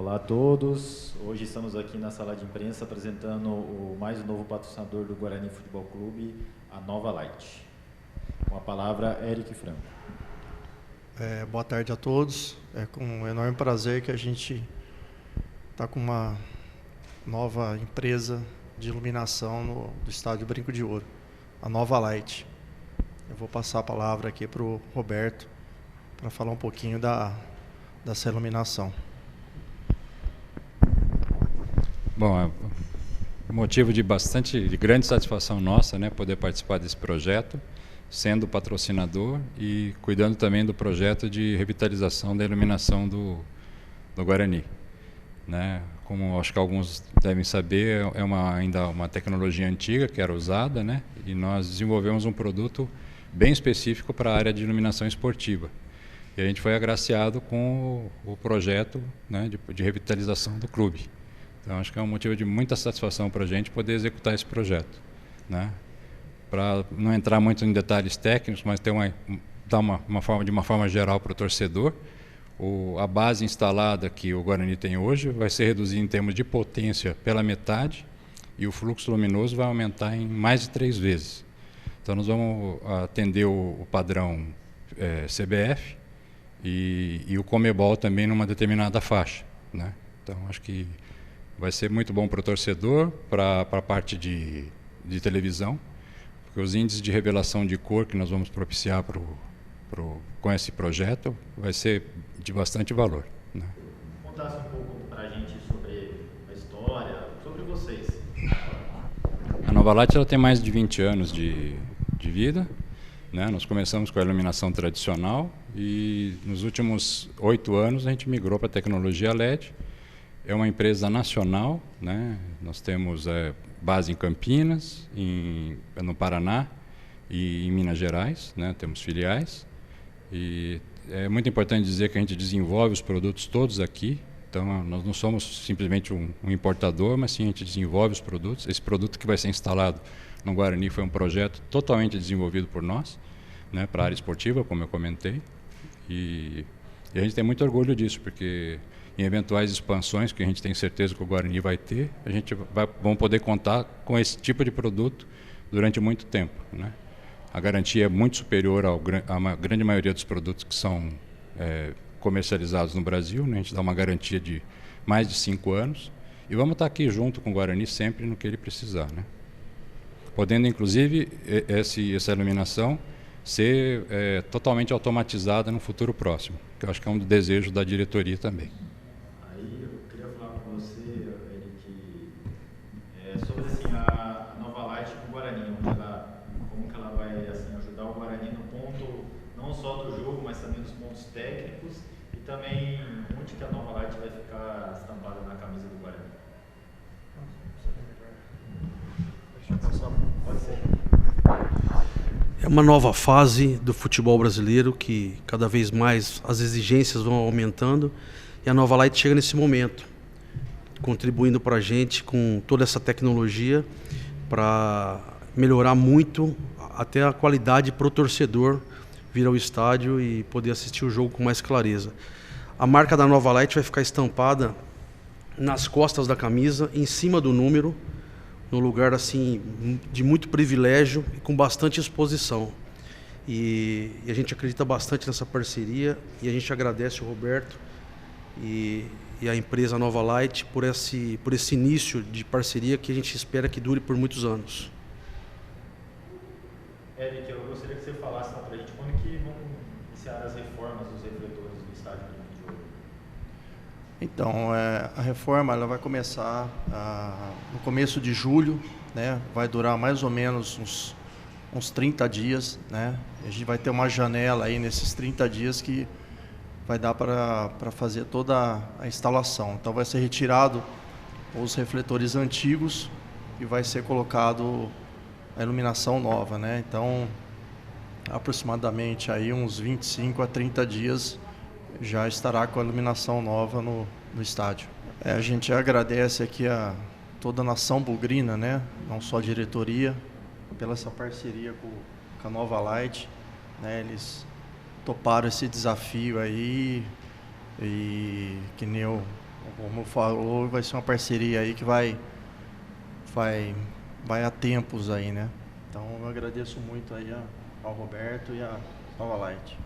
Olá a todos. Hoje estamos aqui na sala de imprensa apresentando o mais novo patrocinador do Guarani Futebol Clube, a Nova Light. Com a palavra, Eric Franco. Boa tarde a todos. É com um enorme prazer que a gente está com uma nova empresa de iluminação do Estádio Brinco de Ouro, a Nova Light. Eu vou passar a palavra aqui para o Roberto para falar um pouquinho dessa iluminação. Bom, é motivo de grande satisfação nossa, né, poder participar desse projeto, sendo patrocinador e cuidando também do projeto de revitalização da iluminação do Guarani, né? Como acho que alguns devem saber, ainda uma tecnologia antiga que era usada, né? E nós desenvolvemos um produto bem específico para a área de iluminação esportiva. E a gente foi agraciado com o projeto, né, de revitalização do clube. Então, acho que é um motivo de muita satisfação para a gente poder executar esse projeto, né? Para não entrar muito em detalhes técnicos, mas dar de uma forma geral para o torcedor, a base instalada que o Guarani tem hoje vai ser reduzida em termos de potência pela metade e o fluxo luminoso vai aumentar em mais de 3 vezes. Então, nós vamos atender o padrão CBF e o Comebol também numa determinada faixa, né? Então, acho que vai ser muito bom para o torcedor, para a parte de televisão, porque os índices de revelação de cor que nós vamos propiciar com esse projeto vai ser de bastante valor, né? Contasse um pouco para a gente sobre a história, sobre vocês. A Nova Light ela tem mais de 20 anos de vida, né? Nós começamos com a iluminação tradicional e nos últimos 8 anos a gente migrou para a tecnologia LED. É uma empresa nacional, né? Nós temos base em Campinas, no Paraná e em Minas Gerais, né? Temos filiais. E é muito importante dizer que a gente desenvolve os produtos todos aqui. Então, nós não somos simplesmente um importador, mas sim a gente desenvolve os produtos. Esse produto que vai ser instalado no Guarani foi um projeto totalmente desenvolvido por nós, né? Para a área esportiva, como eu comentei. E a gente tem muito orgulho disso, porque em eventuais expansões, que a gente tem certeza que o Guarani vai ter, vamos poder contar com esse tipo de produto durante muito tempo, né? A garantia é muito superior à grande maioria dos produtos que são comercializados no Brasil, né? A gente dá uma garantia de mais de 5 anos e vamos estar aqui junto com o Guarani sempre no que ele precisar, né? Podendo, inclusive, essa iluminação ser totalmente automatizada no futuro próximo, que eu acho que é um desejo da diretoria também. Eu queria falar com você, Eric, sobre assim, a Nova Light com o Guarani, como que ela vai assim, ajudar o Guarani no ponto não só do jogo, mas também dos pontos técnicos e também onde que a Nova Light vai ficar estampada na camisa do Guarani. Pode ser. É uma nova fase do futebol brasileiro que cada vez mais as exigências vão aumentando. E a Nova Light chega nesse momento, contribuindo para a gente com toda essa tecnologia para melhorar muito até a qualidade para o torcedor vir ao estádio e poder assistir o jogo com mais clareza. A marca da Nova Light vai ficar estampada nas costas da camisa, em cima do número, num lugar assim de muito privilégio e com bastante exposição. E a gente acredita bastante nessa parceria e a gente agradece o Roberto e a empresa Nova Light por esse início de parceria que a gente espera que dure por muitos anos. Eric, eu gostaria que você falasse para a gente quando que vão iniciar as reformas dos refletores do estádio Brinco de Ouro. Então, a reforma ela vai começar no começo de julho, né? Vai durar mais ou menos uns 30 dias, né? A gente vai ter uma janela aí nesses 30 dias que vai dar para fazer toda a instalação. Então vai ser retirado os refletores antigos e vai ser colocado a iluminação nova, né? Então, aproximadamente aí uns 25 a 30 dias já estará com a iluminação nova no estádio. A gente agradece aqui a toda a nação bugrina, né? Não só a diretoria, pela essa parceria com a Nova Light, né? Eles toparam esse desafio aí e que nem o Como falou, vai ser uma parceria aí que vai há tempos aí, né? Então eu agradeço muito aí ao Roberto e à Nova Light.